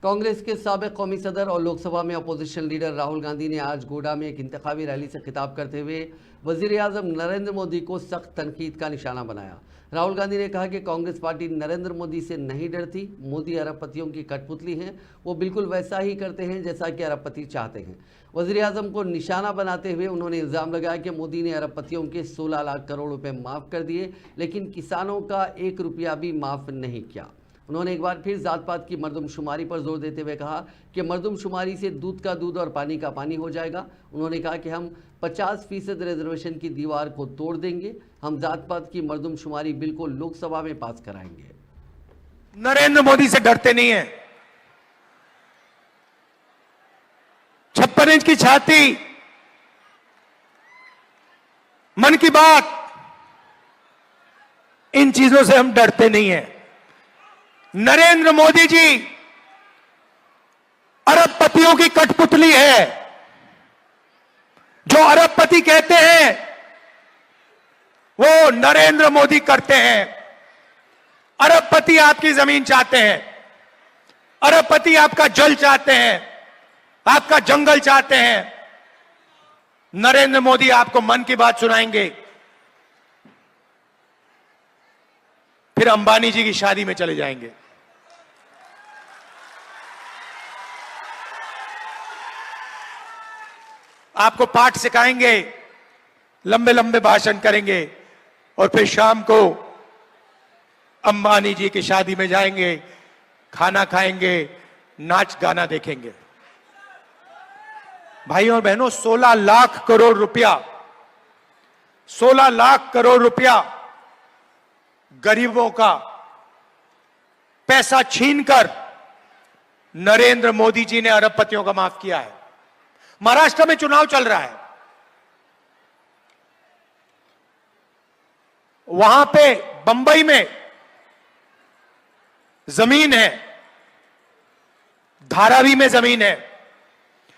कांग्रेस के साबिक कौमी सदर और लोकसभा में अपोजिशन लीडर राहुल गांधी ने आज गोड्डा में एक इंतखाबी रैली से खिताब करते हुए वजीर आजम नरेंद्र मोदी को सख्त तनकीद का निशाना बनाया। राहुल गांधी ने कहा कि कांग्रेस पार्टी नरेंद्र मोदी से नहीं डरती। मोदी अरबपतियों की कठपुतली हैं, वो बिल्कुल वैसा ही करते हैं जैसा कि अरबपति चाहते हैं। वजीर आजम को निशाना बनाते हुए उन्होंने इल्ज़ाम लगाया कि मोदी ने अरबपतियों के 16 लाख करोड़ रुपए माफ़ कर दिए, लेकिन किसानों का 1 रुपया भी माफ़ नहीं किया। उन्होंने एक बार फिर जात पात की मरदमशुमारी पर जोर देते हुए कहा कि मरदमशुमारी से दूध का दूध और पानी का पानी हो जाएगा। उन्होंने कहा कि हम 50% रिजर्वेशन की दीवार को तोड़ देंगे। हम जात पात की मरदमशुमारी बिल को लोकसभा में पास कराएंगे। नरेंद्र मोदी से डरते नहीं है। 56 इंच की छाती, मन की बात, इन चीजों से हम डरते नहीं हैं। नरेंद्र मोदी जी अरबपतियों की कठपुतली है। जो अरबपति कहते हैं वो नरेंद्र मोदी करते हैं। अरबपति आपकी जमीन चाहते हैं, अरबपति आपका जल चाहते हैं, आपका जंगल चाहते हैं। नरेंद्र मोदी आपको मन की बात सुनाएंगे, फिर अंबानी जी की शादी में चले जाएंगे। आपको पाठ सिखाएंगे, लंबे लंबे भाषण करेंगे और फिर शाम को अंबानी जी की शादी में जाएंगे, खाना खाएंगे, नाच गाना देखेंगे। भाइयों और बहनों, 16 लाख करोड़ रुपया, 16 लाख करोड़ रुपया गरीबों का पैसा छीनकर नरेंद्र मोदी जी ने अरबपतियों का माफ किया है। महाराष्ट्र में चुनाव चल रहा है, वहां पे बंबई में जमीन है, धारावी में जमीन है,